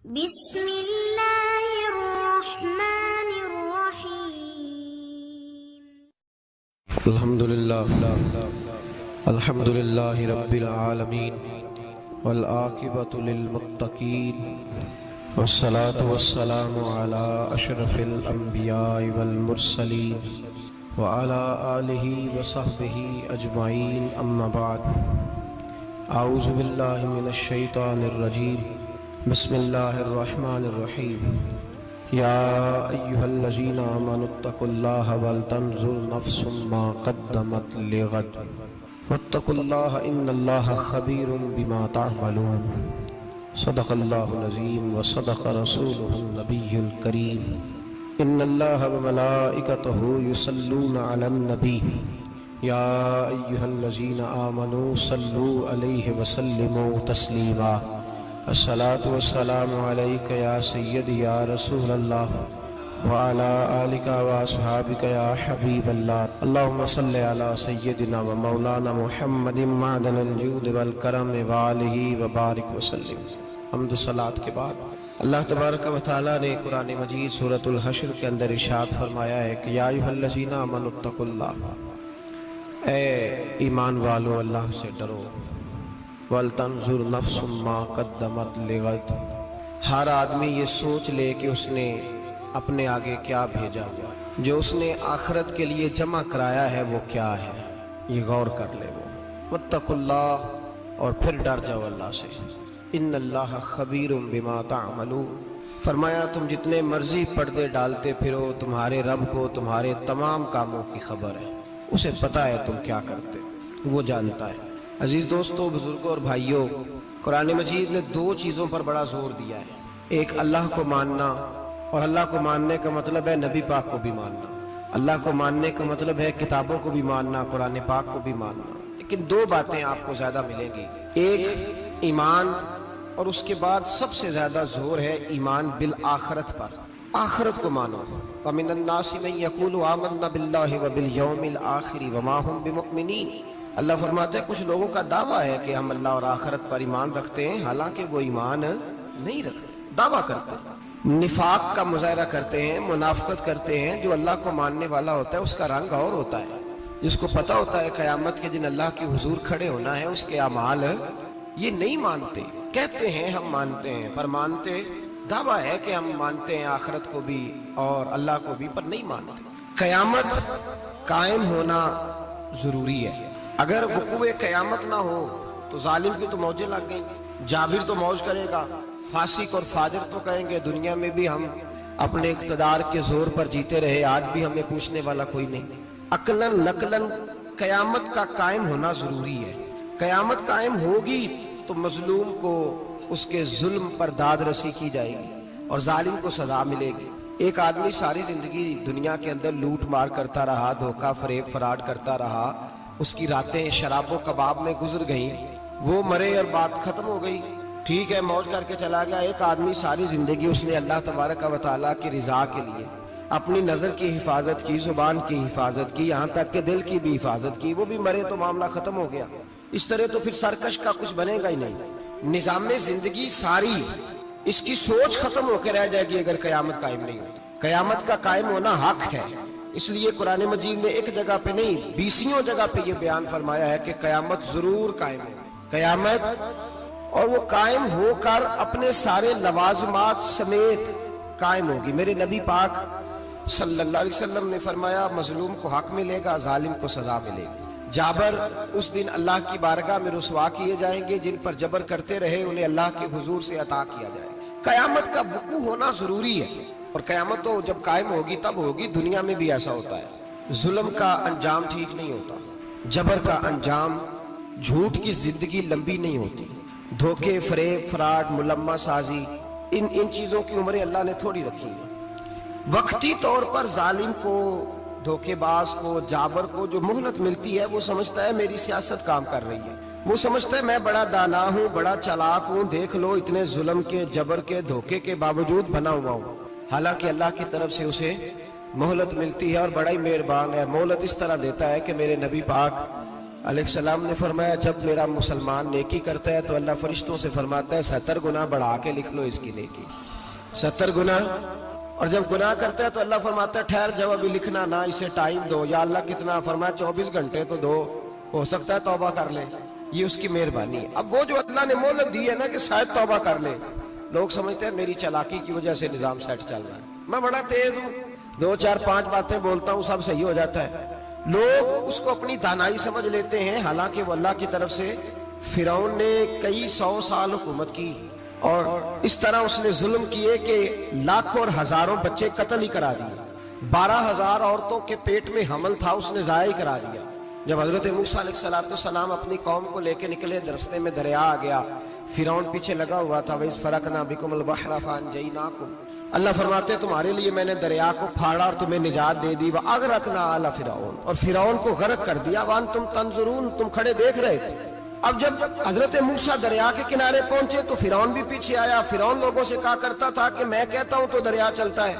بسم اللہ الرحمن الرحیم۔ الحمد للہ رب العالمین والعاقبۃ للمتقین والصلاة والسلام علی اشرف الانبیاء والمرسلین وعلی آلہ وصحبہ اجمعین، اما بعد۔ اعوذ باللہ من الشیطان الرجیم، بسم اللہ الرحمن الرحیم۔ یا ایہا الذین آمنوا اتقوا اللہ ولتنظر نفس ما قدمت لغد واتقوا اللہ ان اللہ خبیر بما تعملون۔ صدق اللہ العظیم وصدق رسولہ النبی الکریم۔ ان اللہ وملائکتہ یصلون علی النبی یا ایہا الذین آمنوا صلوا علیہ وسلموا تسلیما۔ الصلاۃ والسلام علیک یا سیدی یا رسول اللہ وعلی آلک واصحابک یا حبیب اللہ۔ اللہم صلی علی سیدنا و مولانا محمد معدن الجود والکرم وآلہ وبارک وسلم۔ حمد و صلاۃ کے بعد اللہ تبارک و تعالیٰ نے قرآن مجید سورۃ الحشر کے اندر ارشاد فرمایا ہے کہ یا ایھا الذین آمنوا اتقوا اللہ، اے ایمان والو اللہ سے ڈرو۔ وَلْتَنْظُرْ نَفْسٌ مَا قَدَّمَتْ لِغَدٍ، ہر آدمی یہ سوچ لے کہ اس نے اپنے آگے کیا بھیجا ہوا، جو اس نے آخرت کے لیے جمع کرایا ہے وہ کیا ہے، یہ غور کر لے وہ۔ وَاتَّقُوا اللَّهَ، اور پھر ڈر جاؤ اللہ سے۔ إِنَّ اللَّهَ خَبِيرٌ بِمَا تَعْمَلُونَ، فرمایا تم جتنے مرضی پردے ڈالتے پھرو، تمہارے رب کو تمہارے تمام کاموں کی خبر ہے، اسے پتہ ہے تم کیا کرتے، وہ جانتا ہے۔ عزیز دوستو، بزرگوں اور بھائیوں، قرآن مجید نے دو چیزوں پر بڑا زور دیا ہے۔ ایک اللہ کو ماننا، اور اللہ کو ماننے کا مطلب ہے نبی پاک کو بھی ماننا۔ اللہ کو ماننے کا مطلب ہے کتابوں کو بھی ماننا، قرآن پاک کو بھی ماننا۔ لیکن دو باتیں آپ کو زیادہ ملیں گی، ایک ایمان، اور اس کے بعد سب سے زیادہ زور ہے ایمان بالآخرت پر، آخرت کو مانو۔ وَمِنَ النَّاسِ مَن يَقُولُ آمَنَّا بِاللَّهِ وَبِالْيَوْمِ الْآخِرِ وَمَا هُم بِمُؤْمِنِينَ۔ اللہ فرماتا ہے کچھ لوگوں کا دعویٰ ہے کہ ہم اللہ اور آخرت پر ایمان رکھتے ہیں، حالانکہ وہ ایمان نہیں رکھتے، دعویٰ کرتے ہیں، نفاق کا مظاہرہ کرتے ہیں، منافقت کرتے ہیں۔ جو اللہ کو ماننے والا ہوتا ہے اس کا رنگ اور ہوتا ہے، جس کو پتہ ہوتا ہے قیامت کے دن اللہ کے حضور کھڑے ہونا ہے، اس کے اعمال یہ نہیں مانتے، کہتے ہیں ہم مانتے ہیں، پر مانتے، دعویٰ ہے کہ ہم مانتے ہیں آخرت کو بھی اور اللہ کو بھی، پر نہیں مانتے۔ قیامت قائم ہونا ضروری ہے۔ اگر وقوع قیامت نہ ہو تو ظالم کی تو موجیں لگ گئیں، جابر تو موج کرے گا، فاسق اور فاجر تو کہیں گے دنیا میں بھی ہم اپنے اقتدار کے زور پر جیتے رہے، آج بھی ہمیں پوچھنے والا کوئی نہیں۔ عقلاً نقلاً قیامت کا قائم ہونا ضروری ہے۔ قیامت قائم ہوگی تو مظلوم کو اس کے ظلم پر داد رسی کی جائے گی اور ظالم کو سزا ملے گی۔ ایک آدمی ساری زندگی دنیا کے اندر لوٹ مار کرتا رہا، دھوکہ فریب فراڈ کرتا رہا، اس کی راتیں شراب و کباب میں گزر گئیں، وہ مرے اور بات ختم ہو گئی، ٹھیک ہے موج کر کے چلا گیا۔ ایک آدمی ساری زندگی اس نے اللہ تبارک و تعالیٰ کی رضا کے لیے اپنی نظر کی حفاظت کی، زبان کی حفاظت کی، یہاں تک کہ دل کی بھی حفاظت کی، وہ بھی مرے تو معاملہ ختم ہو گیا۔ اس طرح تو پھر سرکش کا کچھ بنے گا ہی نہیں۔ نظام زندگی ساری اس کی سوچ ختم ہو کے رہ جائے گی اگر قیامت قائم نہیں ہوتی۔ قیامت کا قائم ہونا حق ہے، اس لیے قرآن مجید نے ایک جگہ پہ نہیں 20 جگہ پہ یہ بیان فرمایا ہے کہ قیامت ضرور قائم ہے، قیامت، اور وہ قائم ہو کر اپنے سارے لوازمات سمیت قائم ہوگی۔ میرے نبی پاک صلی اللہ علیہ وسلم نے فرمایا مظلوم کو حق ملے گا، ظالم کو سزا ملے گی۔ جابر اس دن اللہ کی بارگاہ میں رسوا کیے جائیں گے، جن پر جبر کرتے رہے انہیں اللہ کے حضور سے عطا کیا جائے۔ قیامت کا وقوع ہونا ضروری ہے، اور قیامت تو جب قائم ہوگی تب ہوگی۔ دنیا میں بھی ایسا ہوتا ہے، ظلم کا انجام ٹھیک نہیں ہوتا، جبر کا انجام، جھوٹ کی زندگی لمبی نہیں ہوتی، دھوکے فریب فراڈ ملمہ سازی، ان چیزوں کی عمریں اللہ نے تھوڑی رکھی ہیں۔ وقتی طور پر ظالم کو، دھوکے باز کو، جابر کو جو مہلت ملتی ہے وہ سمجھتا ہے میری سیاست کام کر رہی ہے، وہ سمجھتا ہے میں بڑا دانا ہوں، بڑا چلاک ہوں، دیکھ لو اتنے ظلم کے، جبر کے، دھوکے کے باوجود بنا ہوا ہوں۔ حالانکہ اللہ کی طرف سے اسے مہلت ملتی ہے اور بڑا ہی مہربان ہے، مہلت اس طرح دیتا ہے کہ میرے نبی پاک علیہ السلام نے فرمایا جب میرا مسلمان نیکی کرتا ہے تو اللہ فرشتوں سے فرماتا ہے 70 گنا بڑھا کے لکھ لو اس کی نیکی، 70 گنا۔ اور جب گناہ کرتا ہے تو اللہ فرماتا ہے ٹھہر جاؤ ابھی لکھنا نہ، اسے ٹائم دو۔ یا اللہ کتنا؟ فرمایا 24 گھنٹے تو دو، ہو سکتا ہے توبہ کر لے، یہ اس کی مہربانی ہے۔ اب وہ جو اللہ نے مہلت دی ہے نا کہ شاید توبہ کر لے، لوگ سمجھتے ہیں میری چالاکی کی وجہ سے نظام سیٹ چل رہا ہے، میں بڑا تیز ہوں، 2 4 5 باتیں بولتا ہوں سب صحیح ہو جاتا ہے۔ لوگ اس کو اپنی دانائی سمجھ لیتے ہیں، حالانکہ وہ اللہ کی طرف سے۔ فرعون نے کئی 100 سال حکومت کی اور اس طرح اس نے ظلم کیے کہ لاکھوں اور ہزاروں بچے قتل ہی کرا دیے، 12,000 عورتوں کے پیٹ میں حمل تھا اس نے ضائع کرا دیا۔ جب حضرت موسیٰ علیہ السلام اپنی قوم کو لے کے نکلے، راستے میں دریا آ گیا، فرعون پیچھے لگا ہوا تھا، وَإِذْ فَرَقْنَا بِكُمُ الْبَحْرَ فَأَنْجَيْنَاكُمْ، اللہ فرماتے تمہارے لیے میں نے دریا کو پھاڑا اور تمہیں نجات دے دی، وَأَغْرَقْنَا آلَ فِرْعَوْنَ، اور فرعون کو غرق کر دیا، وَأَنْتُمْ تَنْظُرُونَ، تم کھڑے دیکھ رہے تھے۔ اب جب حضرت موسیٰ دریا کے کنارے پہنچے تو فرعون بھی پیچھے آیا۔ فرعون لوگوں سے کہا کرتا تھا کہ میں کہتا ہوں تو دریا چلتا ہے،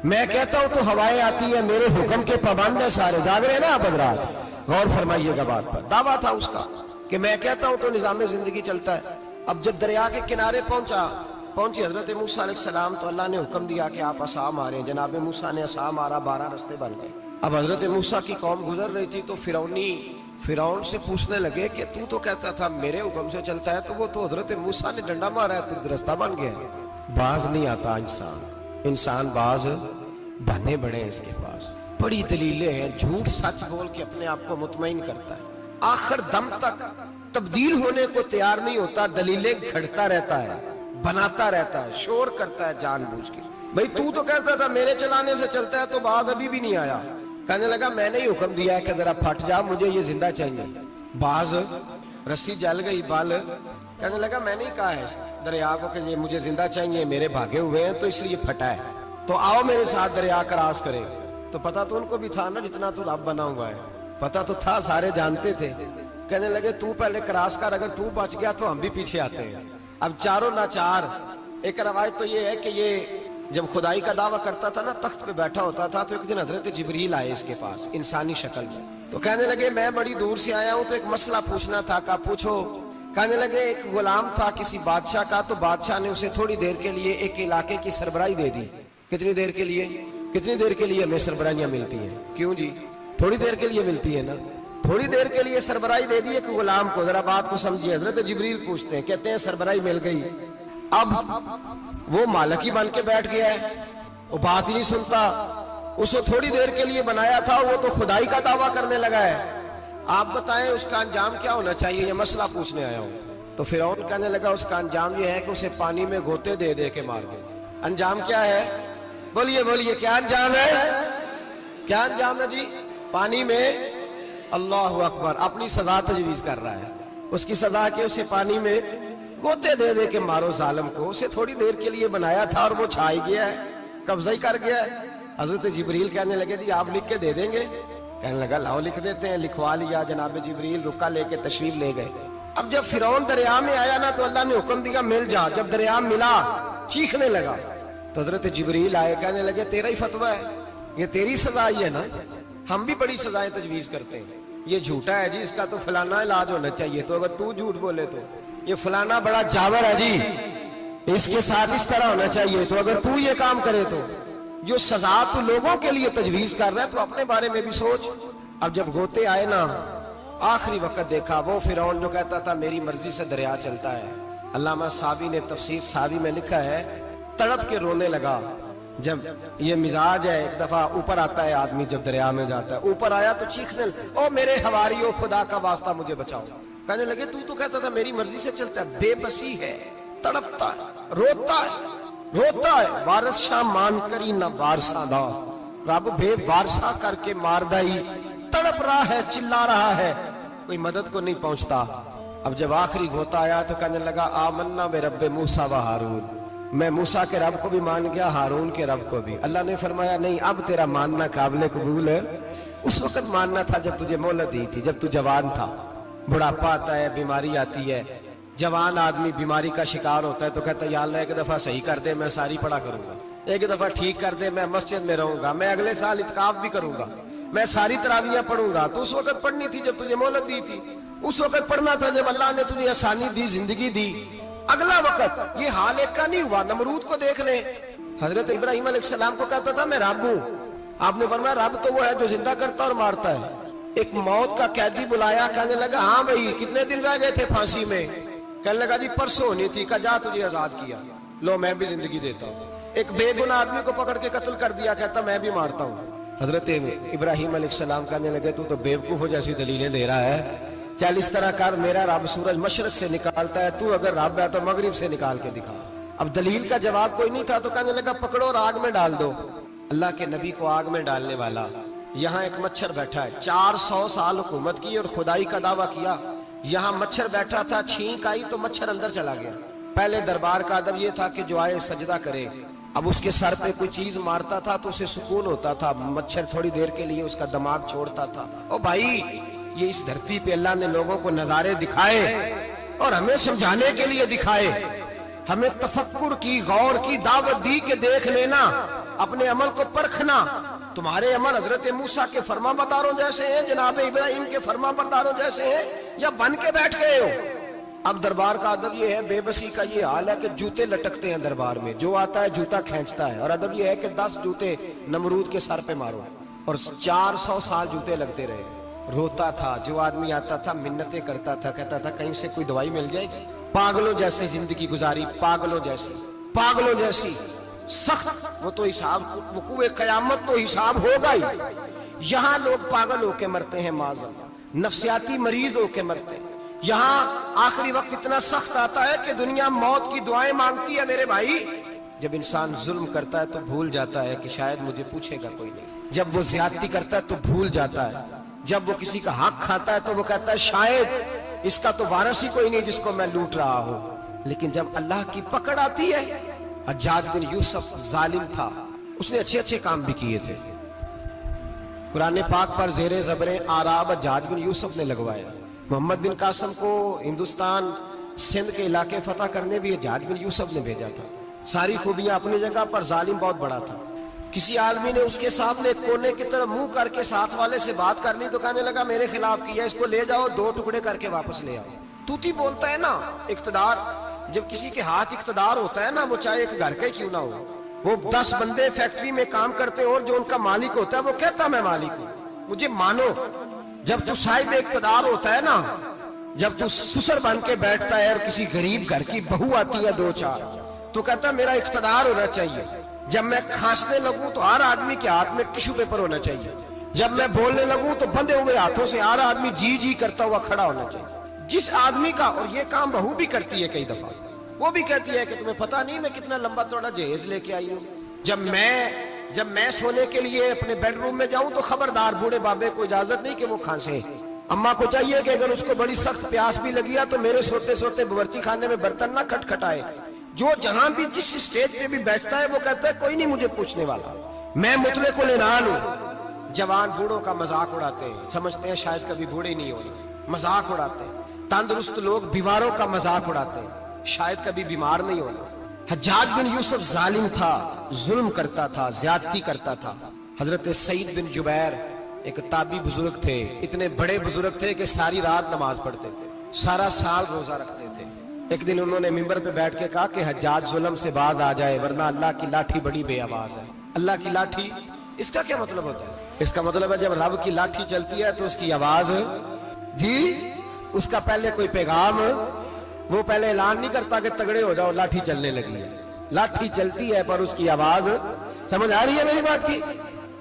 میں کہتا ہوں تو ہوائیں آتی ہیں، میرے حکم کے پابند ہے سارے۔ جاگ رہے ہیں نا آپ حضرات؟ غور فرمائیے گا بات پر۔ دعویٰ تھا اس کا کہ میں کہتا ہوں تو نظام زندگی چلتا ہے۔ اب جب دریا کے کنارے پہنچی حضرت موسیٰ علیہ السلام تو اللہ نے حکم دیا کہ آپ عصا ماریں۔ جناب موسیٰ نے عصا مارا، 12 رستے بن گئے۔ اب حضرت موسیٰ کی قوم گزر رہی تھی تو فرعون سے پوچھنے لگے کہ تو کہتا تھا میرے حکم سے چلتا ہے، تو وہ تو حضرت موسیٰ نے ڈنڈا مارا ہے تو رستہ بن گیا۔ باز نہیں آتا انسان باز بننے بڑے ہیں، اس کے پاس بڑی دلیلیں ہیں، جھوٹ سچ بول کے اپنے آپ کو مطمئن کرتا ہے، آخر دم تک تبدیل ہونے کو تیار نہیں ہوتا، دلیلیں گھڑتا رہتا ہے، بناتا رہتا ہے، شور کرتا ہے جان بوجھ کے۔ بھئی تو کہتا تھا میرے چلانے سے چلتا ہے، تو باز ابھی بھی نہیں آیا۔ کہنے لگا میں نے ہی حکم دیا ہے کہ ذرا پھٹ جا، مجھے یہ زندہ چاہیے۔ باز رسی جل گئی، بال کہنے لگا میں نے ہی کہا ہے دریا کو کہ یہ مجھے زندہ چاہیے، میرے بھاگے ہوئے ہیں تو اس لیے پھٹا ہے، تو آؤ میرے ساتھ دریا کراس کرے۔ تو پتا تو ان کو بھی تھا نا جتنا تو رب بنا ہوا ہے، پتا تو تھا، سارے جانتے تھے۔ کہنے لگے تو پہلے کراس کر، اگر تو بچ گیا تو ہم بھی پیچھے آتے ہیں۔ اب چاروں ناچار۔ ایک روایت تو یہ ہے کہ یہ جب خدائی کا دعویٰ کرتا تھا نا، تخت پہ بیٹھا ہوتا تھا، تو ایک دن حضرت جبریل آئے اس کے پاس انسانی شکل میں، تو کہنے لگے میں بڑی دور سے آیا ہوں تو ایک مسئلہ پوچھنا تھا۔ کہا پوچھو۔ کہنے لگے ایک غلام تھا کسی بادشاہ کا، تو بادشاہ نے اسے تھوڑی دیر کے لیے ایک علاقے کی سربراہی دے دی۔ کتنی دیر کے لیے ہمیں سربراہیاں ملتی ہیں؟ کیوں جی؟ تھوڑی دیر کے لیے ملتی ہے نا، تھوڑی دیر کے لیے سربراہی دے دی ایک غلام کو۔ ذرا بات کو سمجھیے، حضرت جبریل پوچھتے ہیں، کہتے ہیں سربراہی مل گئی، اب وہ مالک ہی بن کے بیٹھ گیا ہے، وہ بات ہی نہیں سنتا، اس کو تھوڑی دیر کے لیے بنایا تھا، وہ تو خدائی کا دعویٰ کرنے لگا ہے، آپ بتائیں اس کا انجام کیا ہونا چاہیے؟ یہ مسئلہ پوچھنے آیا ہوں۔ تو فرعون کہنے لگا اس کا انجام یہ ہے کہ اسے پانی میں گوتے دے دے کے مار دے۔ انجام کیا ہے؟ بولیے کیا انجام ہے؟ کیا انجام ہے جی؟ پانی میں، اللہ اکبر، اپنی سزا تجویز کر رہا ہے۔ اس کی سزا کہ اسے پانی میں گوتے دے دے کے مارو ظالم کو، اسے تھوڑی دیر کے لیے بنایا تھا اور وہ چھائی گیا ہے، قبضہ ہی کر گیا ہے۔ حضرت جبریل کہنے لگے جی آپ لکھ کے دے دیں گے؟ کہنے لگا لاؤ لکھ دیتے ہیں۔ لکھوا لیا، جناب جبریل رکا لے کے تشریف لے گئے۔ اب جب فرعون دریا میں آیا نا تو اللہ نے حکم دیا مل جا۔ جب دریا ملا چیخنے لگا تو حضرت جبریل آئے، کہنے لگے تیرا ہی فتویٰ ہے، یہ تیری سزا ہی ہے نا، ہم بھی بڑی سزائیں تجویز کرتے ہیں، یہ جھوٹا ہے جی، اس کا تو فلانا علاج ہونا چاہیے، تو اگر تو جھوٹ بولے تو یہ فلانا بڑا جاور ہے جی، اس کے ساتھ اس طرح ہونا چاہیے، تو اگر تو یہ کام کرے تو جو سزا تو لوگوں کے لیے تجویز کر رہا ہے تو اپنے بارے میں بھی سوچ۔ اب جب گوتے آئے نا، آخری وقت دیکھا وہ فرعون جو کہتا تھا میری مرضی سے دریا چلتا ہے، علامہ صابی نے تفسیر صابی میں لکھا ہے تڑپ کے رونے لگا۔ جب یہ مزاج ہے، ایک دفعہ اوپر آتا ہے آدمی جب دریا میں جاتا ہے، اوپر آیا تو چیخنے او میرے حواریو خدا کا واسطہ مجھے بچاؤ۔ کہنے لگے تو کہتا تھا میری مرضی سے چلتا ہے، بے بسی ہے، تڑپتا ہے، روتا ہے، وارث شاہ مان کری نہ وارثہ دا، رب بے وارثہ کر کے مار دائی، تڑپ رہا ہے، چلا رہا ہے، کوئی مدد کو نہیں پہنچتا۔ اب جب آخری گھوتا آیا تو کہنے لگا آمنا بے رب موسیٰ و ہارون، میں موسیٰ کے رب کو بھی مان گیا، ہارون کے رب کو بھی۔ اللہ نے فرمایا نہیں، اب تیرا ماننا قابل قبول ہے، اس وقت ماننا تھا جب تجھے مہلت دی تھی، جب تو جوان تھا۔ بڑھاپا آتا ہے، بیماری آتی ہے، جوان آدمی بیماری کا شکار ہوتا ہے تو کہتا ہے یا اللہ ایک دفعہ صحیح کر دے، میں ساری پڑھا کروں گا، ایک دفعہ ٹھیک کر دے، میں مسجد میں رہوں گا، میں اگلے سال اعتکاف بھی کروں گا، میں ساری تراویحیں پڑھوں گا. تو اس وقت پڑھنی تھی جب تجھے مہلت دی تھی, اس وقت پڑھنا تھا جب اللہ نے تجھے آسانی دی, زندگی دی. اگلا وقت یہ حال ایک کا نہیں ہوا. نمرود کو دیکھ لیں, حضرت ابراہیم علیہ السلام کو کہتا تھا میں رب ہوں. آپ نے فرمایا رب تو وہ ہے جو زندہ کرتا اور مارتا ہے. ایک موت کا قیدی بلایا, کہنے لگا ہاں بھائی کتنے دن رہ گئے تھے پھانسی میں؟ کہنے لگا جی پرسوں ہونی تھی. کہا جا تجھے آزاد کیا, لو میں بھی زندگی دیتا ہوں. ایک بے گناہ آدمی کو پکڑ کے قتل کر دیا, کہتا میں بھی مارتا ہوں. حضرت ابراہیم علیہ السلام کہنے لگے تو بیوقوفوں جیسی دلیلیں دے رہا ہے. چل اس طرح کر, میرا رب سورج مشرق سے نکالتا ہے, تو اگر رب ہے تو مغرب سے نکال کے دکھا. اب دلیل کا جواب کوئی نہیں تھا تو کہنے لگا پکڑو اور آگ میں ڈال دو. اللہ کے نبی کو آگ میں ڈالنے والا. یہاں ایک مچھر بیٹھا ہے, 400 سال حکومت کی اور خدائی کا دعویٰ کیا. یہاں مچھر بیٹھا تھا, چھینک آئی تو مچھر اندر چلا گیا. پہلے دربار کا ادب یہ تھا کہ جو آئے سجدہ کرے. اب اس کے سر پہ کوئی چیز مارتا تھا تو اسے سکون ہوتا تھا. مچھر تھوڑی دیر کے لیے اس کا دماغ چھوڑتا تھا. او بھائی یہ اس دھرتی پہ اللہ نے لوگوں کو نظارے دکھائے اور ہمیں سمجھانے کے لیے دکھائے. ہمیں تفکر کی, غور کی دعوت دی کہ دیکھ لینا, اپنے عمل کو پرکھنا. تمہارے عمل حضرت موسیٰ کے فرما برداروں جیسے ہیں, جناب ابراہیم کے فرما برداروں جیسے ہیں, یا بن کے بیٹھ گئے ہو؟ اب دربار کا ادب یہ ہے, بے بسی کا یہ حال ہے کہ جوتے لٹکتے ہیں دربار میں. جو آتا ہے جوتا کھینچتا ہے. اور ادب یہ ہے کہ 10 جوتے نمرود کے سر پہ مارو. اور 400 سال جوتے لگتے رہے. روتا تھا, جو آدمی آتا تھا منتیں کرتا تھا, کہتا تھا کہیں سے کوئی دوائی مل جائے گی. پاگلوں جیسی زندگی گزاری, پاگلوں جیسی سخت. وہ تو حساب, وقوع قیامت تو حساب ہوگا ہی. یہاں لوگ پاگل ہو کے مرتے ہیں, معذاللہ نفسیاتی مریض ہو کے مرتے ہیں. یہاں آخری وقت اتنا سخت آتا ہے کہ دنیا موت کی دعائیں مانگتی ہے. میرے بھائی جب انسان ظلم کرتا ہے تو بھول جاتا ہے کہ شاید مجھے پوچھے گا کوئی نہیں. جب وہ زیادتی کرتا ہے تو بھول جاتا ہے. جب وہ کسی کا حق کھاتا ہے تو وہ کہتا ہے شاید اس کا تو وارث ہی کوئی نہیں جس کو میں لوٹ رہا ہوں. لیکن جب اللہ کی پکڑ آتی ہے, حجاج بن یوسف ظالم تھا, اس نے اچھے کام بھی کیے تھے. قرآن پاک پر زیر زبر آراب حجاج بن یوسف نے لگوایا. محمد بن قاسم کو ہندوستان سندھ کے علاقے فتح کرنے بھی حجاج بن یوسف نے بھیجا تھا. ساری خوبیاں اپنی جگہ پر, ظالم بہت بڑا تھا. کسی آدمی نے اس کے سامنے کونے کی طرف منہ کر کے ساتھ والے سے بات کر لی تو کہنے لگا میرے خلاف کیا, اس کو لے جاؤ 2 ٹکڑے کر کے واپس لے آؤ. توتی بولتا ہے نا اقتدار. جب کسی کے ہاتھ اقتدار ہوتا ہے نا, وہ چاہے ایک گھر کا کیوں نہ ہو, وہ 10 بندے فیکٹری میں کام کرتے اور جو ان کا مالک ہوتا ہے وہ کہتا میں مالک ہوں, مجھے مانو. جب تو صاحب اقتدار ہوتا ہے نا, جب تو سسر بن کے بیٹھتا ہے اور کسی غریب گھر کی بہو آتی ہے 2-4 تو کہتا میرا اقتدار ہونا چاہیے. جب میں کھانسنے لگوں تو ہر آدمی کے ہاتھ میں ٹشو پیپر ہونا چاہیے. جب میں بولنے لگوں تو بندے ہوئے ہاتھوں سے ہر آدمی جی کرتا ہوا کھڑا ہونا چاہیے. جس آدمی کا, اور یہ کام بہو بھی کرتی ہے کئی دفعہ, وہ بھی کہتی ہے کہ تمہیں پتہ نہیں میں کتنا لمبا چوڑا جہیز لے کے آئی ہوں. جب میں سونے کے لیے اپنے بیڈ روم میں جاؤں تو خبردار بوڑھے بابے کو اجازت نہیں کہ وہ کھانسے. اماں کو چاہیے کہ اگر اس کو بڑی سخت پیاس بھی لگی ہے تو میرے سوتے باورچی خانے میں برتن نہ کھٹکھٹائے. جو جہاں بھی جس اسٹیج پہ بھی بیٹھتا ہے وہ کہتا ہے کوئی نہیں مجھے پوچھنے والا, میں مطلق العنان ہوں. جوان بوڑھوں کا مذاق اڑاتے ہیں, سمجھتے ہیں شاید کبھی بوڑھے نہیں ہوئے, مذاق اڑاتے ہیں. تندرست لوگ بیماروں کا مذاق اڑاتے ہیں, شاید کبھی بیمار نہیں ہونا. حجاج بن یوسف ظالم تھا, ظلم کرتا تھا, زیادتی کرتا تھا. حضرت سعید بن جبیر ایک تابعی بزرگ تھے, اتنے بڑے بزرگ تھے کہ ساری رات نماز پڑھتے تھے, سارا سال روزہ رکھتے تھے. ایک دن انہوں نے ممبر پہ بیٹھ کے کہا کہ حجاج ظلم سے باز آ جائے ورنہ اللہ کی لاٹھی بڑی بے آواز ہے. اللہ کی لاٹھی, اس کا کیا مطلب ہوتا ہے؟ اس کا مطلب ہے جب رب کی لاٹھی چلتی ہے تو اس کی آواز, جی اس کا پہلے کوئی پیغام, وہ پہلے اعلان نہیں کرتا کہ تگڑے ہو جاؤ لاٹھی چلنے لگی ہے. لاٹھی چلتی ہے پر اس کی آواز, سمجھ آ رہی ہے میری بات کی؟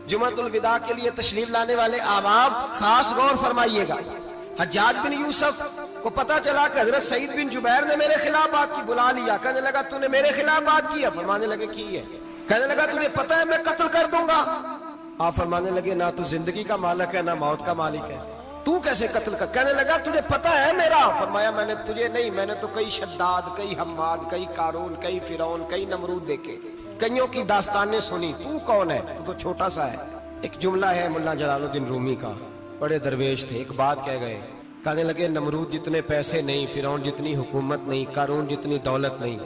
جمعۃ الوداع کے لیے تشریف لانے والے احباب خاص غور فرمائیے گا. حجاج بن یوسف کو پتا چلا کہ حضرت سعید بن جبیر نے میرے خلاف بات کی, بلا لیا. کہنے لگا تو نے میرے خلاف بات کی؟ فرمانے لگے کی ہے. کہنے لگا تجھے پتا ہے میں قتل کر دوں گا. آپ فرمانے لگے نہ تو زندگی کا مالک ہے نہ موت کا مالک ہے, تو کیسے قتل کر؟ کہنے لگا تجھے پتا ہے میرا. فرمایا میں نے تجھے نہیں, میں نے تو کئی شداد, کئی حماد, کئی قارون, کئی فرعون, کئی نمرود دیکھے, کئیوں کی داستانیں سنی. تو کون ہے؟ تو چھوٹا سا ہے. ایک جملہ ہے ملا جلال الدین رومی کا, بڑے درویش تھے, ایک بات کہہ گئے. کہنے لگے نمرود جتنے پیسے نہیں, فرعون جتنی حکومت نہیں, قارون جتنی دولت نہیں,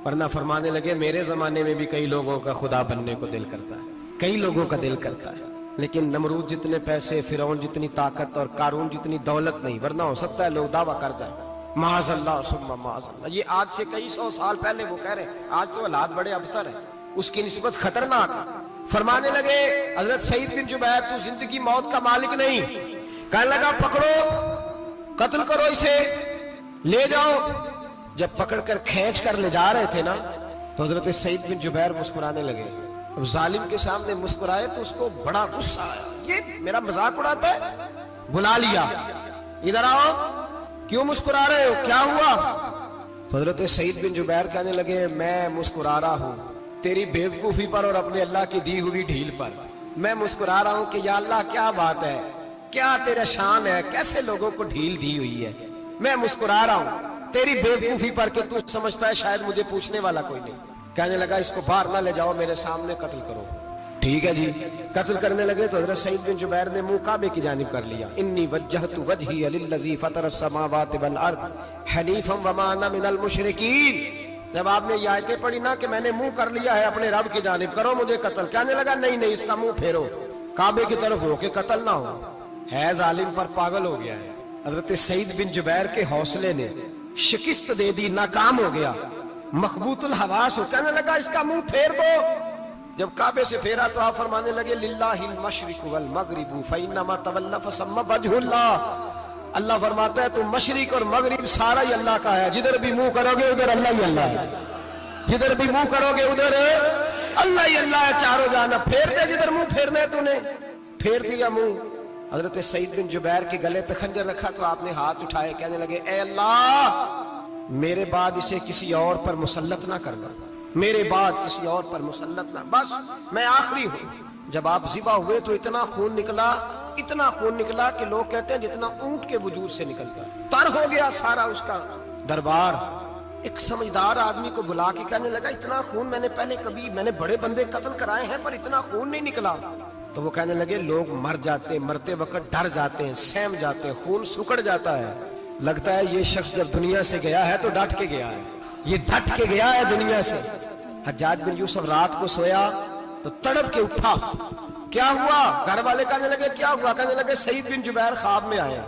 ورنہ فرمانے لگے میرے زمانے میں بھی کئی لوگوں کا خدا بننے کو دل کرتا ہے, کئی لوگوں کا دل کرتا ہے. لیکن نمرود جتنے پیسے، فرعون جتنی طاقت اور قارون جتنی دولت نہیں، ورنہ ہو سکتا ہے لوگ دعویٰ کر جائیں معاذ اللہ ثم معاذ اللہ۔ یہ آج سے کئی سو سال پہلے وہ کہہ رہے ہیں، آج تو حالات بڑے ابتر ہیں، اس کی نسبت خطرناک۔ فرمانے لگے حضرت سعید بن جبیر تو زندگی موت کا مالک نہیں، کہنے لگا پکڑو قتل کرو اسے، لے جاؤ۔ جب پکڑ کر کھینچ کر لے جا رہے تھے نا تو حضرت سعید بن جبیر مسکرانے لگے۔ اب ظالم کے سامنے مسکرائے تو اس کو بڑا غصہ آیا، یہ میرا مذاق اڑاتا ہے؟ بلا لیا، ادھر آؤ، کیوں مسکرا رہے ہو، کیا ہوا؟ تو حضرت سعید بن جبیر کہنے لگے میں مسکرا رہا ہوں تیری بیوقوفی پر اور اپنے اللہ کی دی ہوئی ڈھیل پر۔ میں مسکرا رہا ہوں کہ یا اللہ کیا بات ہے، کیا تیرا شان ہے، کیسے لوگوں کو ڈھیل دی ہوئی ہے۔ میں مسکرا رہا ہوں تیری بیوقوفی پر کہ تو سمجھتا ہے شاید مجھے پوچھنے والا کوئی نہیں۔ کہنے لگا اس کو باہر نہ لے جاؤ، میرے سامنے قتل کرو۔ ٹھیک ہے جی، قتل کرنے لگے تو حضرت سعید بن جبیر نے منہ کعبے کی جانب کر لیا۔ انی وجہت وجہی للذی فطر السماوات والارض حنیفا وما انا من المشرکین۔ جب آپ نے یہ آیتیں پڑھی نا کہ میں نے منہ کر لیا ہے اپنے رب کی جانب، کرو مجھے قتل، کہنے لگا نہیں نہیں، اس کا منہ پھیرو، کعبے کی طرف ہو کے قتل نہ ہو، ہے ظالم پر پاگل ہو گیا ہے۔ حضرت سعید بن جبیر کے حوصلے نے شکست دے دی، ناکام ہو گیا، مخبوط الحواس ہو، کہنے لگا اس کا منہ پھیر دو۔ جب کعبے سے پھیرا تو آپ فرمانے لگے للہ المشرق والمغرب فانما تولى فثم وجه اللہ۔ اللہ فرماتا ہے تو مشرق اور مغرب سارا ہی اللہ کا ہے، جدھر بھی منہ کرو گے ادھر اللہ ہی اللہ ہے، جدھر بھی منہ کرو گے ادھر اللہ ہی اللہ ہے، چاروں جانب پھیر دے، جدھر منہ پھیرنا ہے تو نے پھیر دیا منہ۔ حضرت سعید بن جبیر کے گلے پہ خنجر رکھا تو آپ نے ہاتھ اٹھائے، کہنے لگے اے اللہ میرے بعد اسے کسی اور پر مسلط نہ کرنا، میرے بعد کسی اور پر مسلط نہ، بس میں آخری ہوں۔ جب آپ ذبح ہوئے تو اتنا خون نکلا کہ لوگ کہتے ہیں جتنا اونٹ کے وجود سے نکلتا، تر ہو گیا سارا اس کا دربار۔ ایک سمجھدار آدمی کو بلا کے کہنے لگا اتنا خون میں نے پہلے کبھی، میں نے بڑے بندے قتل کرائے ہیں پر اتنا خون نہیں نکلا۔ تو وہ کہنے لگے لوگ مر جاتے، مرتے وقت ڈر جاتے ہیں، سہم جاتے ہیں، خون سکڑ جاتا ہے، لگتا ہے یہ شخص جب دنیا سے گیا ہے تو ڈٹ کے گیا ہے، یہ ڈٹ کے گیا ہے دنیا سے۔ حجاج بن یوسف رات کو سویا تو تڑپ کے اٹھا، کیا ہوا؟ گھر والے کہنے لگے کیا ہوا؟ کہنے لگے سعید بن جبیر خواب میں آئے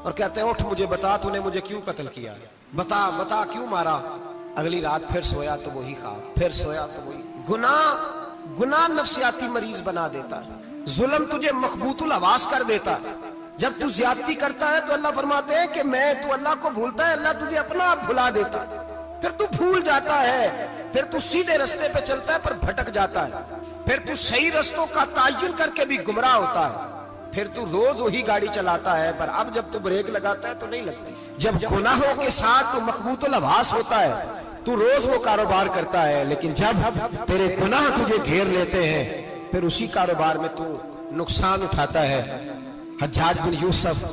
اور کہتے ہیں اٹھ مجھے بتا تو نے مجھے کیوں قتل کیا، بتا کیوں مارا۔ اگلی رات پھر سویا تو وہی خواب، پھر سویا تو وہی۔ گناہ نفسیاتی مریض بنا دیتا ہے، ظلم تجھے مخبوط الحواس کر دیتا ہے۔ جب تو زیادتی کرتا ہے تو اللہ فرماتے ہیں کہ تو اللہ کو بھولتا ہے، اللہ تجھے اپنا آپ بھلا دیتا ہے، پھر تو بھول جاتا ہے، پھر تو سیدھے رستے پہ چلتا ہے پر بھٹک جاتا ہے، پھر تو صحیح رستوں کا تعین کر کے بھی گمراہ ہوتا ہے، پھر تو روز وہی گاڑی چلاتا ہے پر اب جب تو بریک لگاتا ہے تو نہیں لگتی۔ جب گناہوں کے ساتھ تو مخبوط الحواس ہوتا ہے تو روز وہ کاروبار کرتا ہے، لیکن جب تیرے گناہ تجھے گھیر لیتے ہیں پھر اسی کاروبار میں تو نقصان اٹھاتا ہے۔ حجاج بن یوسف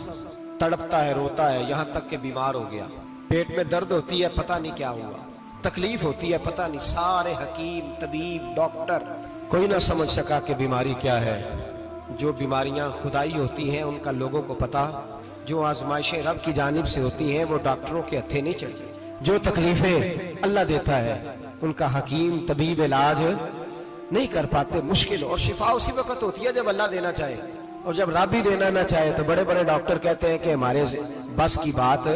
تڑپتا ہے، روتا ہے، یہاں تک کہ بیمار ہو گیا، پیٹ میں درد ہوتی ہے، پتہ نہیں کیا ہوا، تکلیف ہوتی ہے، پتہ نہیں، سارے حکیم، طبیب، ڈاکٹر، کوئی نہ سمجھ سکا کہ بیماری کیا ہے۔ جو بیماریاں خدائی ہوتی ہیں ان کا لوگوں کو پتا، جو آزمائشیں رب کی جانب سے ہوتی ہیں وہ ڈاکٹروں کے ہتھے نہیں چڑھتی، جو تکلیفیں اللہ دیتا ہے ان کا حکیم طبیب علاج نہیں کر پاتے، مشکل، اور شفا اسی وقت ہوتی ہے جب اللہ دینا چاہے، اور جب رب ہی دینا نہ چاہے تو بڑے بڑے ڈاکٹر کہتے ہیں کہ ہمارے بس کی بات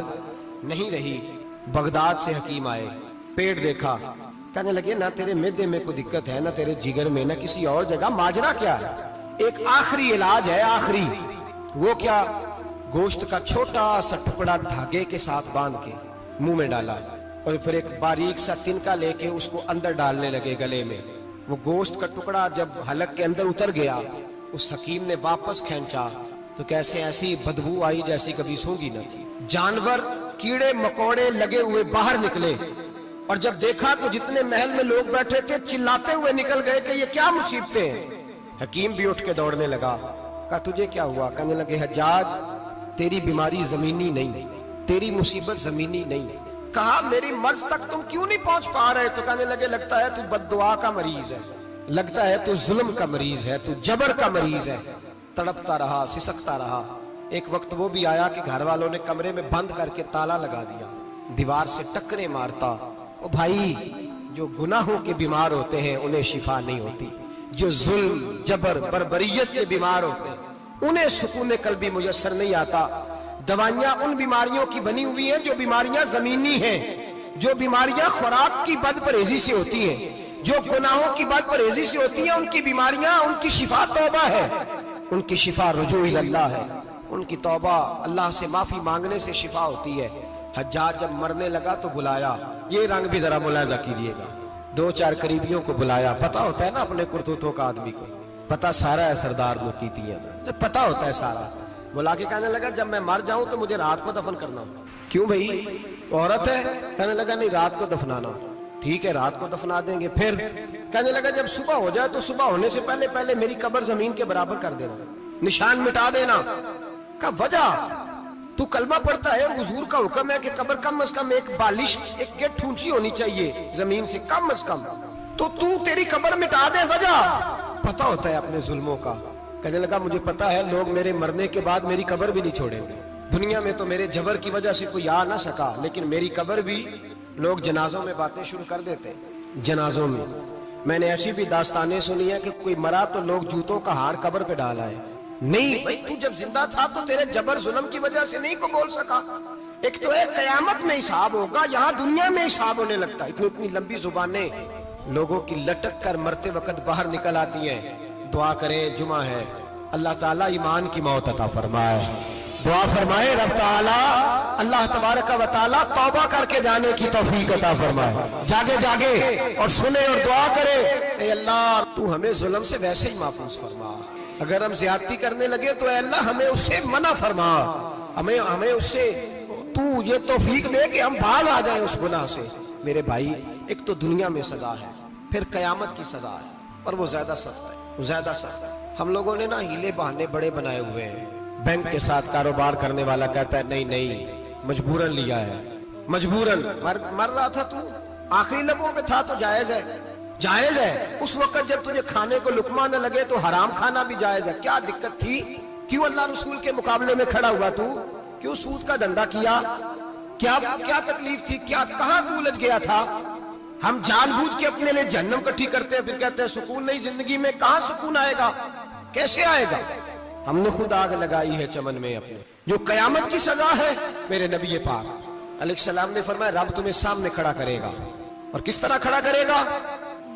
نہیں رہی۔ بغداد سے حکیم آئے، پیٹ دیکھا، کہنے لگے نہ تیرے معدے میں کوئی دقت ہے، نہ تیرے جگر میں، نہ کسی اور جگہ، ماجرا کیا ہے؟ ایک آخری علاج ہے، آخری، وہ کیا؟ گوشت کا چھوٹا سا ٹکڑا دھاگے کے ساتھ باندھ کے منہ میں ڈالا اور پھر ایک باریک سا تنکا لے کے اس کو اندر ڈالنے لگے گلے میں۔ وہ گوشت کا ٹکڑا جب حلق کے اندر اتر گیا اس حکیم نے واپس کھینچا تو کیسے ایسی بدبو آئی جیسی کبھی سونگی نہ تھی، جانور کیڑے مکوڑے لگے ہوئے باہر نکلے، اور جب دیکھا تو جتنے محل میں لوگ بیٹھے تھے چلاتے ہوئے نکل گئے کہ یہ کیا مصیبتیں ہیں۔ حکیم بھی اٹھ کے دوڑنے لگا، کہا تجھے کیا ہوا؟ کہنے لگے حجاج تیری بیماری زمینی نہیں، تیری مصیبت زمینی نہیں۔ کہا میری مرض تک تم کیوں نہیں پہنچ پا رہے؟ تو کہنے لگے لگتا ہے تو بد دعا کا مریض ہے، لگتا ہے تو ظلم کا مریض ہے، تو جبر کا مریض ہے۔ تڑپتا رہا، سسکتا رہا۔ ایک وقت وہ بھی آیا کہ گھر والوں نے کمرے میں بند کر کے تالا لگا دیا، دیوار سے ٹکرے مارتا۔ او بھائی جو گناہوں کے بیمار ہوتے ہیں انہیں شفا نہیں ہوتی، جو ظلم جبر بربریت کے بیمار ہوتے ہیں انہیں سکون قلبی میسر نہیں آتا. دوائیاں ان بیماریوں کی بنی ہوئی ہیں جو بیماریاں زمینی ہیں, جو بیماریاں خوراک کی بد پرہیزی سے ہوتی ہیں, جو گناہوں کی بد پرہیزی سے ہوتی ہیں. ان کی بیماریاں, ان کی شفا توبہ ہے, ان کی شفا رجوع اللہ ہے, ان کی توبہ اللہ سے معافی مانگنے سے شفا ہوتی ہے. حجاج جب مرنے لگا تو بلایا, یہ رنگ بھی ذرا ملاحظہ کیجیے گا, 2-4 قریبیوں کو بلایا. پتا ہوتا ہے نا اپنے کرتوتوں کا آدمی کو, پتا سارا ہے سردار نکیتیاں, جب پتا ہوتا ہے سارا. بلا کے کہنے لگا جب میں مر جاؤں تو مجھے رات کو دفن کرنا. کیوں بھائی عورت ہے؟ کہنے لگا نہیں رات کو دفنانا. ٹھیک ہے رات کو دفنا دیں گے. پھر کہنے لگا جب صبح ہو جائے تو صبح ہونے سے پہلے میری قبر زمین کے برابر کر دینا, نشان مٹا دینا. کا وجہ تو کلمہ پڑھتا ہے, حضور کا حکم ہے کہ قبر کم از کم ایک بالش, ایک گیٹ اونچی ہونی چاہیے زمین سے کم از کم, تو تیری قبر مٹا دے. وجہ پتا ہوتا ہے اپنے ظلموں کا. کہنے لگا مجھے پتا ہے لوگ میرے مرنے کے بعد میری قبر بھی نہیں چھوڑیں گے. دنیا میں تو میرے جبر کی وجہ سے کوئی آ نہ سکا, لیکن میری قبر بھی لوگ جنازوں میں باتیں شروع کر دیتے. جنازوں میں نے ایسی بھی داستانیں سنی ہیں کہ کوئی مرا تو لوگ جوتوں کا ہار قبر پہ ڈالا ہے. نہیں بھائی تو جب زندہ تھا تو تیرے جبر ظلم کی وجہ سے نہیں کو بول سکا. ایک تو ہے قیامت میں حساب ہوگا, یہاں دنیا میں حساب ہونے لگتا ہے. اتنی لمبی زبانیں لوگوں کی لٹک کر مرتے وقت باہر نکل آتی ہیں. دعا کریں, جمعہ ہے, اللہ تعالیٰ ایمان کی موت عطا فرمائے. دعا فرمائے رب تعالیٰ اللہ تبارک و تعالیٰ توبہ کر کے جانے کی توفیق عطا فرمائے. جاگے اور سنے اور دعا کرے, اے اللہ تو ہمیں ظلم سے ویسے ہی محفوظ فرما. اگر ہم زیادتی کرنے لگے تو اے اللہ ہمیں اس سے منع فرما, ہمیں اس سے تو یہ توفیق دے کہ ہم بھاگ آ جائیں اس گناہ سے. میرے بھائی ایک تو دنیا میں سزا ہے, پھر قیامت کی سزا ہے, اور وہ زیادہ سخت ہے, وہ زیادہ سخت ہے. ہم لوگوں نے نا ہیلے بہانے بڑے بنائے ہوئے ہیں. بینک کے ساتھ کاروبار کرنے والا کہتا ہے نہیں مجبوراً لیا ہے, مجبوراً. مر رہا تھا تو آخری لمحوں پہ تھا تو جائز ہے, جائز ہے. اس وقت جب تجھے کھانے کو لقمہ نہ لگے تو حرام کھانا بھی جائز ہے. کیا دقت تھی؟ کیوں اللہ رسول کے مقابلے میں کھڑا ہوا تو؟ کیوں سود کا دھندا کیا؟ کیا تکلیف تھی؟ کہاں تو الجھ گیا تھا؟ ہم جان بوجھ کے اپنے لیے جہنم کٹھی کرتے ہیں, پھر کہتے ہیں سکون نہیں زندگی میں. کہاں سکون آئے گا؟ کیسے آئے گا؟ ہم نے خود آگ لگائی ہے چمن میں اپنے. جو قیامت کی سزا ہے, میرے نبی پاک علیہ السلام نے فرمایا رب تمہیں سامنے کھڑا کرے گا. اور کس طرح کھڑا کرے گا؟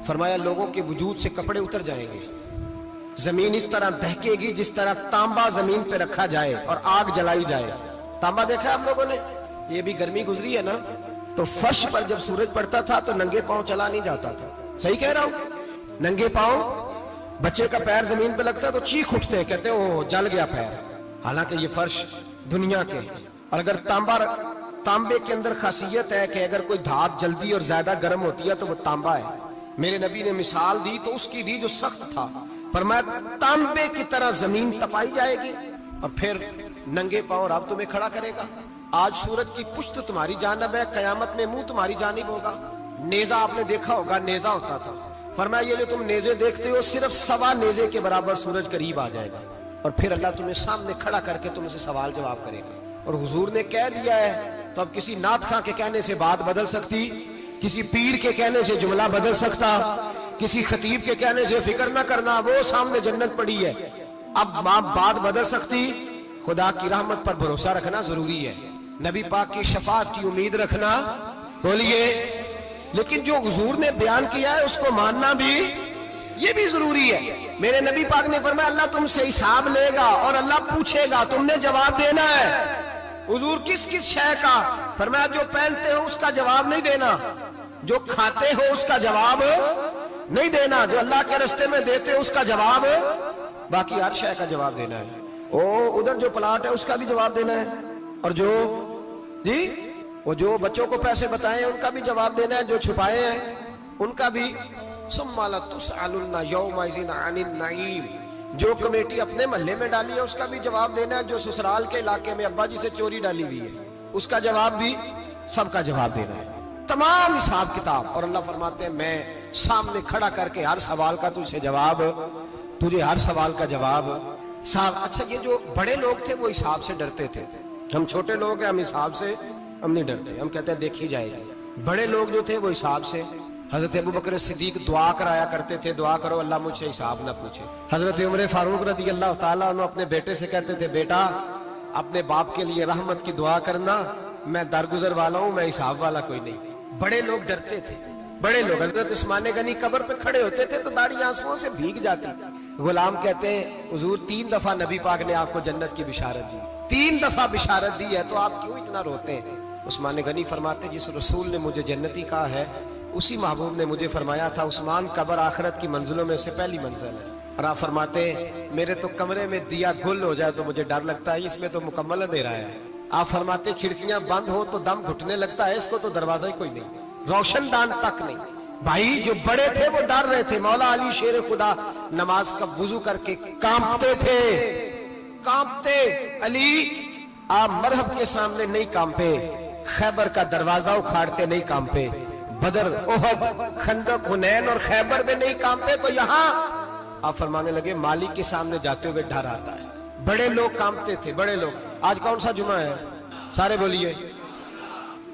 فرمایا لوگوں کے وجود سے کپڑے اتر جائیں گے, زمین اس طرح دہکے گی جس طرح تانبا زمین پہ رکھا جائے اور آگ جلائی جائے. تانبا دیکھا آپ لوگوں نے؟ یہ بھی گرمی گزری ہے نا, تو فرش پر جب سورج پڑتا تھا تو ننگے پاؤں چلا نہیں جاتا تھا. صحیح کہہ رہا ہوں؟ ننگے پاؤں, بچے کا پیر زمین پہ لگتا ہے تو چیخ اٹھتے ہیں, کہتے ہیں وہ جل گیا پیر. حالانکہ یہ فرش دنیا کے. اور اگر تانبے کے اندر خاصیت ہے کہ اگر کوئی دھات جلدی اور زیادہ گرم ہوتی ہے تو وہ تانبا ہے. میرے نبی نے مثال دی تو اس کی دی جو سخت تھا. فرمایا تانبے کی طرح زمین تپائی جائے گی اور پھر ننگے پاؤں رب تمہیں کھڑا کرے گا. آج سورج کی پشت تمہاری جانب ہے, قیامت میں منہ تمہاری جانب ہوگا. نیزہ آپ نے دیکھا ہوگا, نیزہ ہوتا تھا. فرمایا یہ جو تم نیزے دیکھتے ہو صرف 1.25 نیزے کے برابر سورج قریب آ جائے گا اور پھر اللہ تمہیں سامنے کھڑا کر کے تم سے سوال جواب کرے گا. اور حضور نے کہہ دیا ہے تو اب کسی نعت خواں کے کہنے سے بات بدل سکتی, کسی پیر کے کہنے سے جملہ بدل سکتا, کسی خطیب کے کہنے سے فکر نہ کرنا وہ سامنے جنت پڑی ہے, اب بات بدل سکتی. خدا کی رحمت پر بھروسہ رکھنا ضروری ہے, نبی پاک کی شفاعت کی امید رکھنا. بولیے. لیکن جو حضور نے بیان کیا ہے اس کو ماننا بھی یہ بھی ضروری ہے. میرے نبی پاک نے فرمایا اللہ تم سے حساب لے گا اور اللہ پوچھے گا, تم نے جواب دینا ہے. حضور کس شے کا؟ فرمایا جو پہنتے ہو اس کا جواب نہیں دینا, جو کھاتے ہو اس کا جواب نہیں دینا, جو اللہ کے راستے میں دیتے ہو اس کا جواب, باقی ہر شے کا جواب دینا ہے. ادھر جو پلاٹ ہے اس کا بھی جواب دینا ہے, اور جو بچوں کو پیسے بتائے ان کا بھی جواب دینا ہے, جو چھپائے ہیں ان کا بھی. ثم لتسألن یومئذ عن النعیم, جو کمیٹی اپنے محلے میں ڈالی ہے اس کا بھی جواب دینا ہے, جو سسرال کے علاقے میں ابا جی سے چوری ڈالی ہوئی ہے اس کا جواب بھی, سب کا جواب دینا ہے, تمام حساب کتاب. اور اللہ فرماتے ہیں میں سامنے کھڑا کر کے ہر سوال کا تجھے ہر سوال کا جواب. اچھا یہ جو بڑے لوگ تھے وہ حساب سے ڈرتے تھے, ہم چھوٹے لوگ ہیں ہم حساب سے ہم نہیں ڈرتے, ہم کہتے ہیں دیکھی جائے گی. بڑے لوگ جو تھے وہ حساب سے حضرت ابو بکر صدیق دعا کرایا کرتے تھے, دعا کرو اللہ مجھ سے حساب نہ پوچھے. حضرت عمر فاروق رضی اللہ تعالیٰ عنہ اپنے بیٹے سے کہتے تھے, بیٹا اپنے باپ کے لیے رحمت کی دعا کرنا, میں درگزر والا ہوں, میں حساب والا کوئی نہیں. بڑے لوگ ڈرتے تھے, بڑے لوگ. حضرت عثمان غنی قبر پہ کھڑے ہوتے تھے تو داڑھی آنسوؤں سے بھیگ جاتی. غلام کہتے ہیں حضور 3 دفعہ نبی پاک نے آپ کو جنت کی بشارت دی, 3 دفعہ بشارت دی ہے, تو آپ کیوں اتنا روتے ہیں؟ عثمان غنی فرماتے جس رسول نے مجھے جنتی کہا ہے اسی محبوب نے مجھے فرمایا تھا عثمان قبر آخرت کی منزلوں میں سے پہلی منزل ہے. اور آپ فرماتے میرے تو کمرے میں دیا گل ہو جائے تو مجھے ڈر لگتا ہے, اس میں تو مکمل اندھیرا ہے. آپ فرماتے کھڑکیاں بند ہو تو دم گھٹنے لگتا ہے, اس کو تو دروازہ ہی کوئی نہیں, روشن دان تک نہیں. بھائی جو بڑے تھے وہ ڈر رہے تھے. مولا علی شیر خدا نماز کا وضو کر کے کانپتے تھے, کانپتے. علی آپ مرحب کے سامنے نہیں کانپے, خیبر کا دروازہ اکھاڑتے نہیں کانپے, بدر احد خندق حنین اور خیبر میں نہیں کانپے, تو یہاں آپ فرمانے لگے مالک کے سامنے جاتے ہوئے ڈر آتا ہے. بڑے لوگ کانپتے تھے, بڑے لوگ. آج کون سا جمعہ ہے؟ سارے بولیے.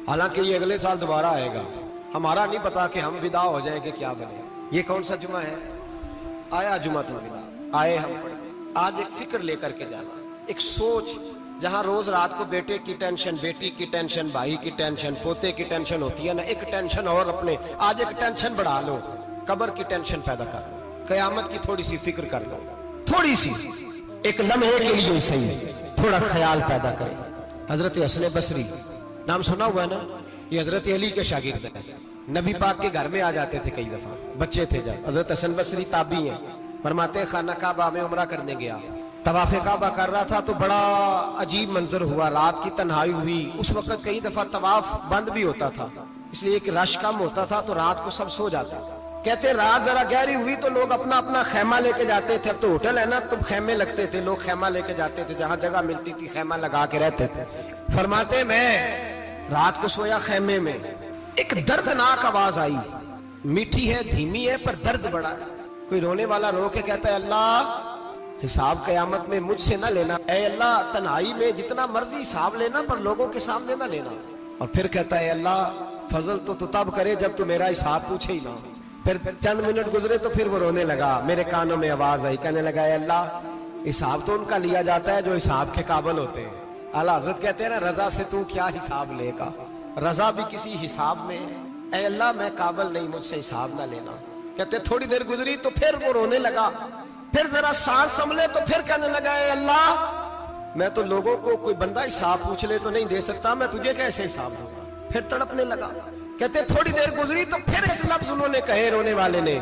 حالانکہ یہ اگلے سال دوبارہ آئے گا, ہمارا نہیں پتا کہ ہم ودا ہو جائیں کہ کیا بنے. یہ کون سا جمعہ ہے؟ آیا جمعہ تو ودا آئے ہم. آج ایک فکر لے کر کے جانا, ایک سوچ. جہاں روز رات کو بیٹے کی ٹینشن, بیٹی کی ٹینشن, بھائی کی ٹینشن, پوتے کی ٹینشن ہوتی ہے نا, ایک ٹینشن اور اپنے آج ایک ٹینشن بڑھا لو, قبر کی ٹینشن پیدا کر لو, قیامت کی تھوڑی سی فکر کر لو, تھوڑی سی, ایک لمحے کے لیے صحیح تھوڑا خیال پیدا کرے. حضرت حسن بصری نام سنا ہوا ہے نا, یہ حضرت علی کے شاگرد ہیں. نبی پاک کے گھر میں آ جاتے تھے کئی دفعہ, بچے تھے جب. حضرت حسن بصری تابعی ہیں. فرماتے خانہ کعبہ میں عمرہ کرنے گیا, طواف کعبہ کر رہا تھا تو بڑا عجیب منظر ہوا, رات کی تنہائی ہوئی. اس وقت کئی دفعہ طواف بند بھی ہوتا تھا, اس لیے کہ رش کم ہوتا تھا تو رات کو سب سو جاتا تھا. کہتے رات ذرا گہری ہوئی تو لوگ اپنا اپنا خیمہ لے کے جاتے تھے. اب تو ہوٹل ہے نا تو خیمے لگتے تھے, لوگ خیمہ لے کے جاتے تھے, جہاں جگہ ملتی تھی خیمہ لگا کے رہتے تھے. فرماتے میں رات کو سویا خیمے میں, ایک دردناک آواز آئی, میٹھی ہے دھیمی ہے پر درد بڑا ہے. کوئی رونے والا رو کے کہتا ہے اللہ حساب قیامت میں مجھ سے نہ لینا, اے اللہ تنہائی میں جتنا مرضی حساب لینا پر لوگوں کے سامنے نہ لینا. اور پھر کہتا ہے اللہ فضل تو تب کرے جب تو میرا حساب پوچھے ہی نہ. پھر چند منٹ گزرے تو پھر وہ رونے لگا, میرے کانوں میں آواز آئی, کہنے لگا اے اللہ حساب تو ان کا لیا جاتا ہے جو حساب کے قابل ہوتے ہیں. اعلیٰ حضرت کہتے ہیں نا رضا سے تو کیا حساب لے گا, رضا بھی کسی حساب میں ہے. اے اللہ میں قابل نہیں, مجھ سے حساب نہ لینا. کہتے تھوڑی دیر گزری تو پھر وہ رونے لگا, پھر ذرا سانس سنبھلے تو پھر کہنے لگا اے اللہ میں تو لوگوں کو کوئی بندہ حساب پوچھ لے تو نہیں دے سکتا, میں تجھے کیسے حساب دوں گا. پھر تڑپنے لگا. کہتے تھوڑی دیر گزری تو پھر ایک لفظ انہوں نے کہے رونے والے نے,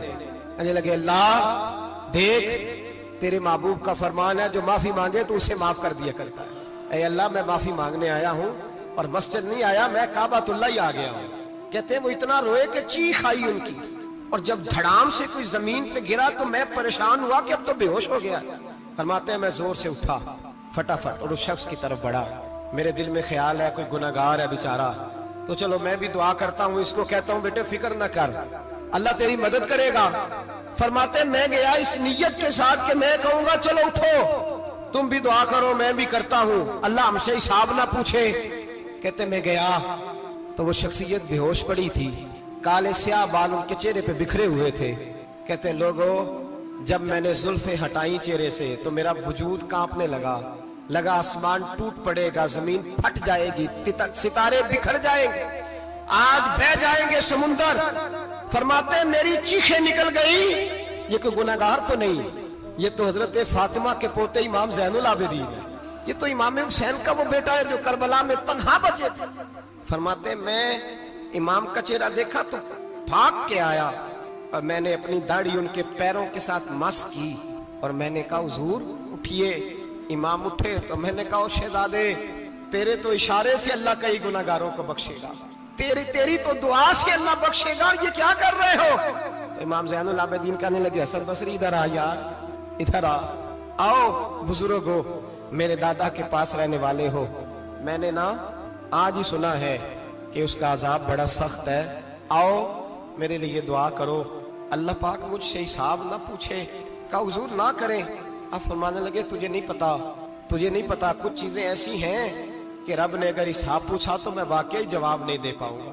کہنے لگے اللہ دیکھ تیرے محبوب کا فرمان ہے جو معافی مانگے تو اسے معاف کر دیا کرتا ہے. اے اللہ میں معافی مانگنے آیا ہوں اور مسجد نہیں آیا, میں کعبۃ اللہ ہی آ گیا ہوں. کہتے ہیں وہ اتنا روئے کہ چیخ آئی ان کی, اور جب دھڑام سے کوئی زمین پہ گرا تو میں پریشان ہوا کہ اب تو بے ہوش ہو گیا. فرماتے ہیں میں زور سے اٹھا فٹافٹ اور اس شخص کی طرف بڑھا. میرے دل میں خیال ہے کوئی گناہگار ہے بیچارہ, تو چلو میں بھی دعا کرتا ہوں, اس کو کہتا ہوں بیٹے فکر نہ کر, اللہ تیری مدد کرے گا. فرماتے میں گیا اس نیت کے ساتھ کہ میں کہوں گا چلو اٹھو تم بھی دعا کرو, میں بھی کرتا ہوں, اللہ ہم سے حساب نہ پوچھے. کہتے میں گیا تو وہ شخصیت بے ہوش پڑی تھی, کالے سیاہ بال ان کے چہرے پہ بکھرے ہوئے تھے. کہتے لوگوں جب میں نے زلفیں ہٹائیں چہرے سے تو میرا وجود کانپنے لگا آسمان ٹوٹ پڑے گا, زمین پھٹ جائے گی, ستارے بکھر جائیں گے, آج بہ جائیں گے سمندر. فرماتے ہیں میری چیخیں نکل گئی. یہ کوئی گناہگار تو نہیں, یہ تو حضرت فاطمہ کے پوتے امام زین العابدین ہے, یہ تو امام حسین کا وہ بیٹا ہے جو کربلا میں تنہا بچے تھے. فرماتے میں امام کا چہرہ دیکھا تو بھاگ کے آیا, اور میں نے اپنی داڑھی ان کے پیروں کے ساتھ مس کی, اور میں نے کہا حضور اٹھیے. امام اٹھے تو میں نے کہا شہزادے تیرے تو اشارے سے اللہ کئی گناہگاروں کو بخشے گا, تیری تو دعا سے اللہ بخشے گا, یہ کیا کر رہے ہو؟ تو امام زین العابدین کہنے لگے حسن بصری ادھر آ یار, ادھر آؤ بزرگو, میرے دادا کے پاس رہنے والے ہو, میں نے نا آج ہی سنا ہے کہ اس کا عذاب بڑا سخت ہے, آؤ میرے لیے دعا کرو, اللہ پاک مجھ سے حساب نہ پوچھے. کہا حضور نہ کریں. آپ فرمانے لگے تجھے نہیں پتا کچھ چیزیں ایسی ہیں کہ رب نے اگر حساب پوچھا تو میں واقعی جواب نہیں دے پاؤں گا.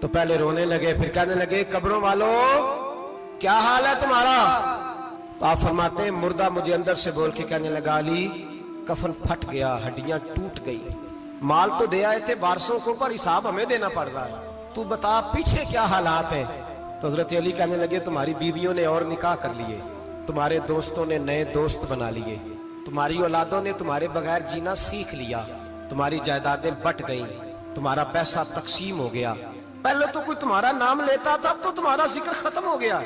تو پہلے رونے لگے، پھر کہنے لگے قبروں والوں کیا حال ہے تمہارا؟ تو آپ فرماتے ہیں مردہ مجھے اندر سے بول کے کہنے لگا علی کفن پھٹ گیا، ہڈیاں ٹوٹ گئی، مال تو دے آئے تھے وارثوں کو پر حساب ہمیں دینا پڑ رہا ہے، تو بتا پیچھے کیا حالات ہیں؟ تو حضرت علی کہنے لگے تمہاری بیویوں نے اور نکاح کر لیے، تمہارے دوستوں نے نئے دوست بنا لیے، تمہاری اولادوں نے تمہارے بغیر جینا سیکھ لیا، تمہاری جائیدادیں بٹ گئیں، تمہارا پیسہ تقسیم ہو گیا، پہلے تو کوئی تمہارا نام لیتا تھا، اب تو تمہارا ذکر ختم ہو گیا،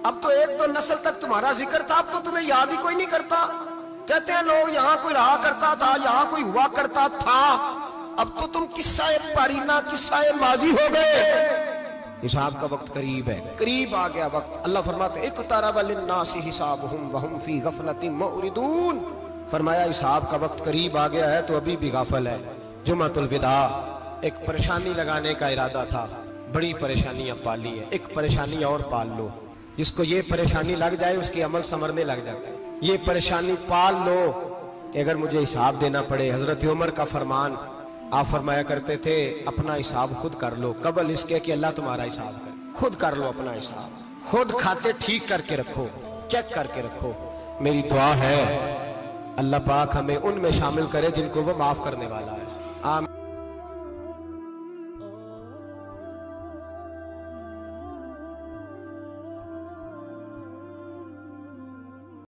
اب تو ایک دو نسل تک تمہارا ذکر تھا، اب تو تمہیں یاد ہی کوئی نہیں کرتا۔ کہتے ہیں لوگ یہاں کوئی رہا کرتا تھا، یہاں کوئی ہوا کرتا تھا، اب تو تم قصہ پارینہ قصہ ماضی ہو گئے، حساب کا وقت قریب ہے، قریب آ گیا وقت۔ اللہ فرماتے ہیں اقترب للناس حسابهم وهم فی غفلۃ معرضون، فرمایا حساب کا وقت قریب آ گیا ہے تو ابھی بھی غافل ہے۔ جمعۃ الوداع ایک پریشانی لگانے کا ارادہ تھا، بڑی پریشانیاں پالی ہیں، ایک پریشانی اور پال لو، جس کو یہ پریشانی لگ جائے اس کے عمل سنورنے لگ جاتے ہیں۔ یہ پریشانی پال لو کہ اگر مجھے حساب دینا پڑے، حضرت عمر کا فرمان، آپ فرمایا کرتے تھے اپنا حساب خود کر لو قبل اس کے کہ اللہ تمہارا حساب کرے، خود کر لو اپنا حساب، خود کھاتے ٹھیک کر کے رکھو، چیک کر کے رکھو۔ میری دعا ہے اللہ پاک ہمیں ان میں شامل کرے جن کو وہ معاف کرنے والا ہے۔